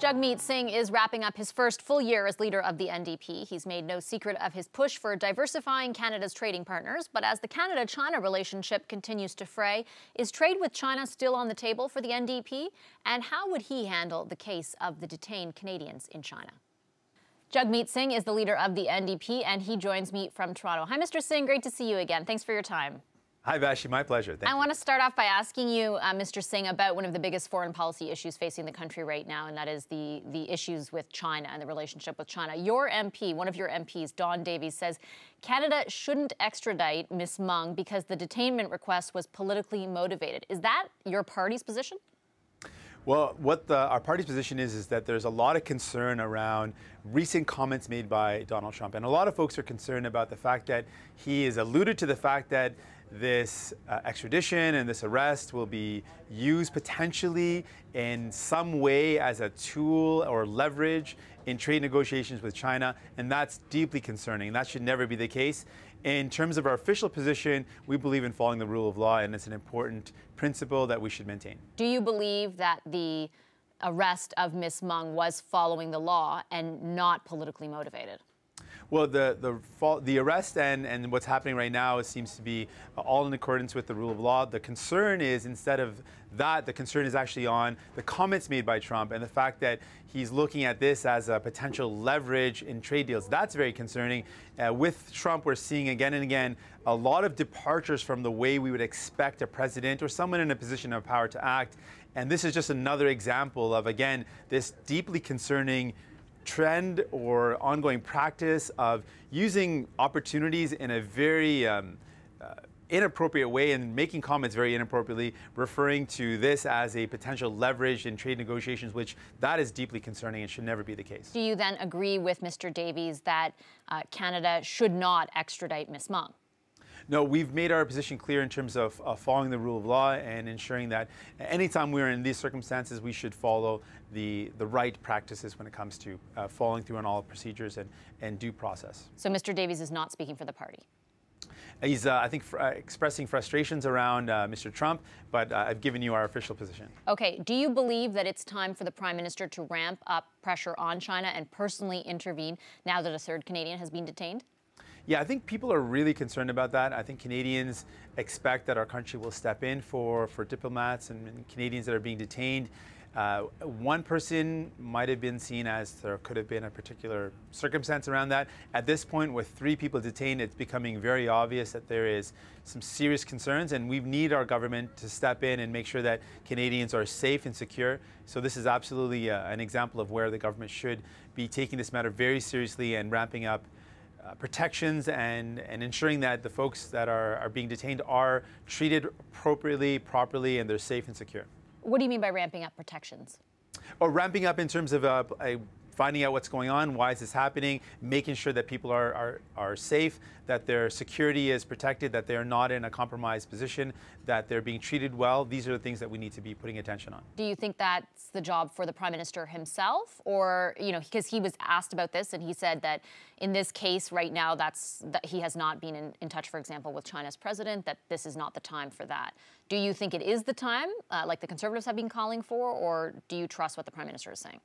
Jagmeet Singh is wrapping up his first full year as leader of the NDP. He's made no secret of his push for diversifying Canada's trading partners. But as the Canada-China relationship continues to fray, is trade with China still on the table for the NDP? And how would he handle the case of the detained Canadians in China? Jagmeet Singh is the leader of the NDP, and he joins me from Toronto. Hi, Mr. Singh. Great to see you again. Thanks for your time. Hi, Vashi. My pleasure. Thank you. I want to start off by asking you, Mr. Singh, about one of the biggest foreign policy issues facing the country right now, and that is the issues with China and the relationship with China. Your MP, one of your MPs, Don Davies, says Canada shouldn't extradite Ms. Meng because the detainment request was politically motivated. Is that your party's position? Well, what our party's position is that there's a lot of concern around recent comments made by Donald Trump. And a lot of folks are concerned about the fact that he has alluded to the fact that this extradition and this arrest will be used potentially in some way as a tool or leverage in trade negotiations with China, and that's deeply concerning. That should never be the case. In terms of our official position, we believe in following the rule of law, and it's an important principle that we should maintain. Do you believe that the arrest of Ms. Meng was following the law and not politically motivated? Well, the arrest and what's happening right now seems to be all in accordance with the rule of law. The concern is, instead of that, the concern is actually on the comments made by Trump and the fact that he's looking at this as a potential leverage in trade deals. That's very concerning. With Trump, we're seeing again and again a lot of departures from the way we would expect a president or someone in a position of power to act. And this is just another example of, again, this deeply concerning trend or ongoing practice of using opportunities in a very inappropriate way and making comments very inappropriately, referring to this as a potential leverage in trade negotiations, which that is deeply concerning and should never be the case. Do you then agree with Mr. Davies that Canada should not extradite Ms. Meng? No, we've made our position clear in terms of following the rule of law and ensuring that anytime we're in these circumstances, we should follow the right practices when it comes to following through on all procedures and due process. So Mr. Davies is not speaking for the party? He's, I think, expressing frustrations around Mr. Trump, but I've given you our official position. Okay. Do you believe that it's time for the Prime Minister to ramp up pressure on China and personally intervene now that a third Canadian has been detained? Yeah, I think people are really concerned about that. I think Canadians expect that our country will step in for diplomats and Canadians that are being detained. One person might have been seen as there could have been a particular circumstance around that. At this point, with 3 people detained, it's becoming very obvious that there is some serious concerns, and we need our government to step in and make sure that Canadians are safe and secure. So this is absolutely an example of where the government should be taking this matter very seriously and ramping up protections and ensuring that the folks that are being detained are treated appropriately, properly, and they're safe and secure. What do you mean by ramping up protections? Or ramping up in terms of finding out what's going on, why is this happening, making sure that people are safe, that their security is protected, that they're not in a compromised position, that they're being treated well. These are the things that we need to be putting attention on. Do you think that's the job for the Prime Minister himself? Or, you know, because he was asked about this and he said that in this case right now, that he has not been in touch, for example, with China's president, that this is not the time for that. Do you think it is the time, like the Conservatives have been calling for, or do you trust what the Prime Minister is saying?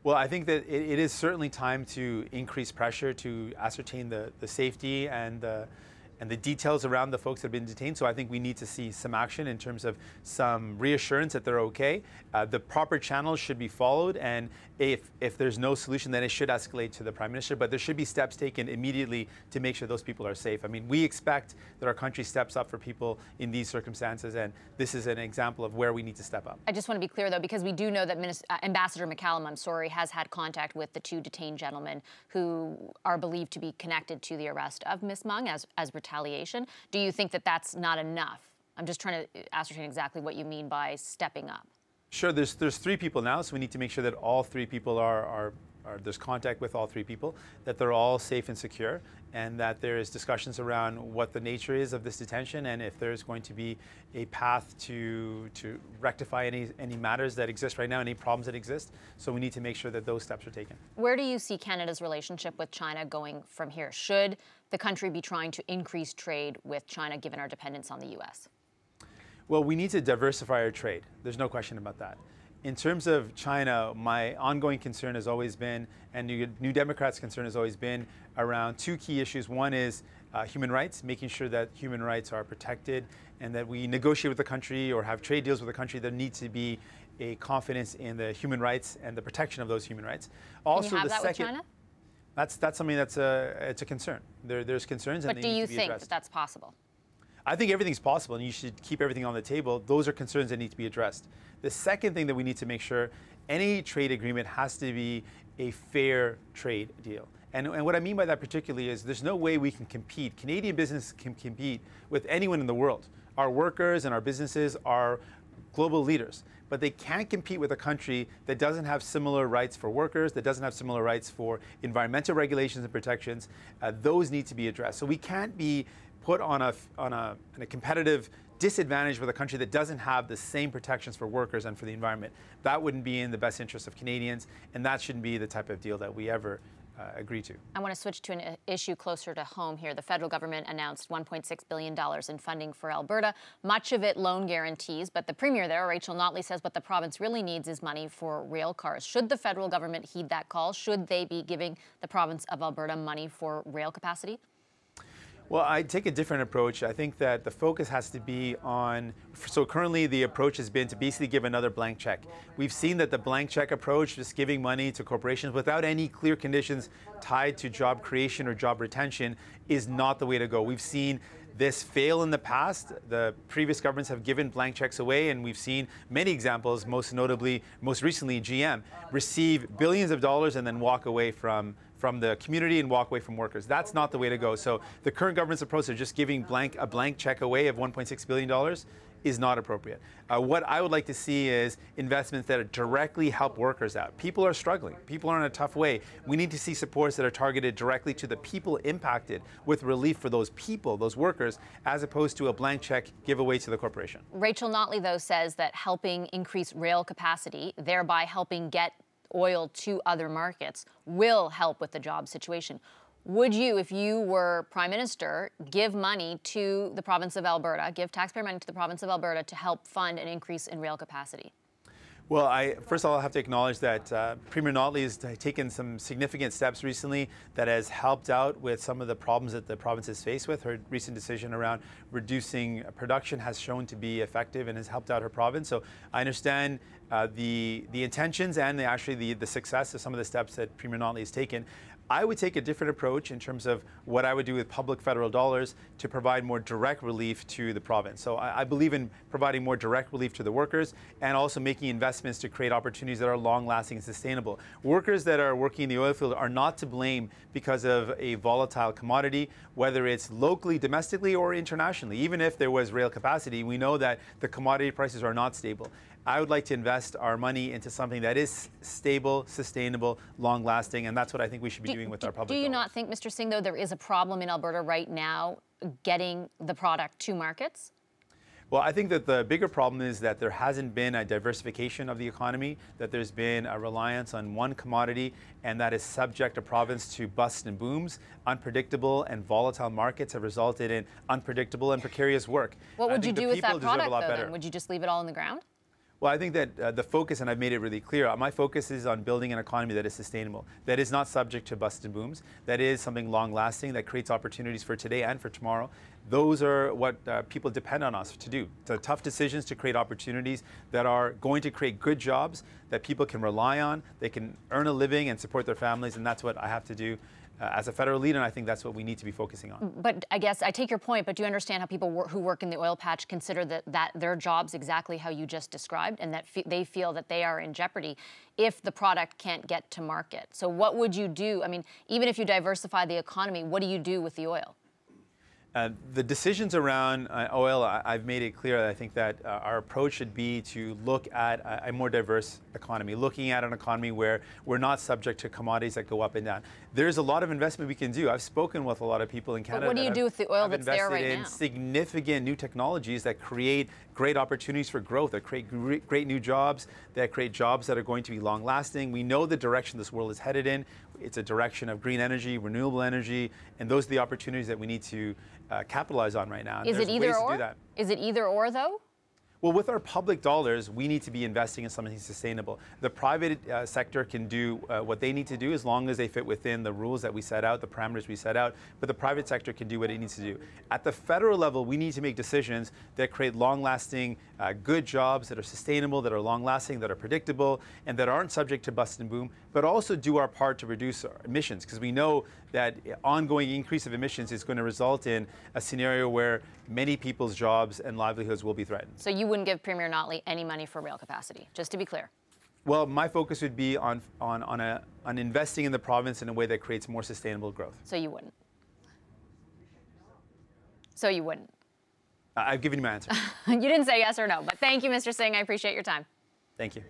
Well, I think that it is certainly time to increase pressure to ascertain the safety and the details around the folks that have been detained. So I think we need to see some action in terms of some reassurance that they're okay. The proper channels should be followed, and if there's no solution, then it should escalate to the Prime Minister. But there should be steps taken immediately to make sure those people are safe. I mean, we expect that our country steps up for people in these circumstances, and this is an example of where we need to step up. I just want to be clear, though, because we do know that Ambassador McCallum, has had contact with the 2 detained gentlemen who are believed to be connected to the arrest of Ms. Meng as retaliation. Do you think that that's not enough? I'm just trying to ascertain exactly what you mean by stepping up. Sure, there's 3 people now, so we need to make sure that all 3 people there's contact with all 3 people, that they're all safe and secure, and that there is discussions around what the nature is of this detention and if there's going to be a path to rectify any matters that exist right now, any problems that exist. So we need to make sure that those steps are taken. Where do you see Canada's relationship with China going from here? Should the country be trying to increase trade with China given our dependence on the U.S.? Well, we need to diversify our trade. There's no question about that. In terms of China, my ongoing concern has always been, and New Democrats' concern has always been, around two key issues. One is human rights, making sure that human rights are protected and that we negotiate with the country or have trade deals with the country. There needs to be a confidence in the human rights and the protection of those human rights. Also, Can you have that with China? That's something it's a concern. There's concerns, and but do you think that that's possible? I think everything's possible, and you should keep everything on the table. Those are concerns that need to be addressed. The second thing that we need to make sure, any trade agreement has to be a fair trade deal. And what I mean by that particularly is there's no way we can compete. Canadian business can compete with anyone in the world. Our workers and our businesses are global leaders, but they can't compete with a country that doesn't have similar rights for workers, that doesn't have similar rights for environmental regulations and protections. Those need to be addressed. So we can't be put on a competitive disadvantage with a country that doesn't have the same protections for workers and for the environment. That wouldn't be in the best interest of Canadians, and that shouldn't be the type of deal that we ever agree to. I want to switch to an issue closer to home here. The federal government announced $1.6 billion in funding for Alberta, much of it loan guarantees, but the premier there, Rachel Notley, says what the province really needs is money for rail cars. Should the federal government heed that call? Should they be giving the province of Alberta money for rail capacity? Well, I take a different approach. I think that the focus has to be on, so currently the approach has been to basically give another blank check. We've seen that the blank check approach, just giving money to corporations without any clear conditions tied to job creation or job retention, is not the way to go. We've seen this fail in the past. The previous governments have given blank checks away, and we've seen many examples, most recently GM, receive billions of dollars and then walk away from the community and walk away from workers. That's not the way to go. So the current government's approach of just giving a blank check away of $1.6 billion is not appropriate. What I would like to see is investments that directly help workers out. People are struggling. People are in a tough way. We need to see supports that are targeted directly to the people impacted with relief for those people, those workers, as opposed to a blank check giveaway to the corporation. Rachel Notley, though, says that helping increase rail capacity, thereby helping get oil to other markets, will help with the job situation. Would you, if you were Prime Minister, give money to the province of Alberta, give taxpayer money to the province of Alberta to help fund an increase in rail capacity? Well, first of all, I have to acknowledge that Premier Notley has taken some significant steps recently that has helped out with some of the problems that the province is faced with. Her recent decision around reducing production has shown to be effective and has helped out her province. So I understand the intentions and the success of some of the steps that Premier Notley has taken. I would take a different approach in terms of what I would do with public federal dollars to provide more direct relief to the province. So I believe in providing more direct relief to the workers and also making investments to create opportunities that are long-lasting and sustainable. Workers that are working in the oil field are not to blame because of a volatile commodity, whether it's locally, domestically, or internationally. Even if there was rail capacity, we know that the commodity prices are not stable. I would like to invest our money into something that is stable, sustainable, long-lasting, and that's what I think we should be doing with our public dollars. Do you not think, Mr. Singh, though, there is a problem in Alberta right now getting the product to markets? Well, I think that the bigger problem is that there hasn't been a diversification of the economy, that there's been a reliance on one commodity, and that is subject a province to busts and booms. Unpredictable and volatile markets have resulted in unpredictable and precarious work. What would you do with that product, though, then? Would you just leave it all in the ground? Well, I think that the focus, and I've made it really clear, my focus is on building an economy that is sustainable, that is not subject to busts and booms, that is something long-lasting, that creates opportunities for today and for tomorrow. Those are what people depend on us to do. The tough decisions to create opportunities that are going to create good jobs that people can rely on, they can earn a living and support their families, and that's what I have to do as a federal leader, and I think that's what we need to be focusing on. But I guess I take your point, but do you understand how people who work in the oil patch consider that their jobs exactly how you just described, and that they feel that they are in jeopardy if the product can't get to market? So what would you do? I mean, even if you diversify the economy, what do you do with the oil? The decisions around oil, I've made it clear that I think that our approach should be to look at a more diverse economy, looking at an economy where we're not subject to commodities that go up and down. There's a lot of investment we can do. I've spoken with a lot of people in Canada. But what do you do with the oil that's there right now? Invested in significant new technologies that create great opportunities for growth, that create great new jobs, that create jobs that are going to be long-lasting. We know the direction this world is headed in. It's a direction of green energy, renewable energy, and those are the opportunities that we need to capitalize on right now. Is it either or? Is it either or, though? Well, with our public dollars, we need to be investing in something sustainable. The private sector can do what they need to do as long as they fit within the rules that we set out, the parameters we set out, but the private sector can do what it needs to do. At the federal level, we need to make decisions that create long-lasting, good jobs that are sustainable, that are long-lasting, that are predictable, and that aren't subject to bust and boom, but also do our part to reduce our emissions, because we know that ongoing increase of emissions is going to result in a scenario where many people's jobs and livelihoods will be threatened. So you wouldn't give Premier Notley any money for rail capacity, just to be clear? Well, my focus would be on investing in the province in a way that creates more sustainable growth. So you wouldn't? So you wouldn't? I've given you my answer. You didn't say yes or no, but thank you, Mr. Singh. I appreciate your time. Thank you.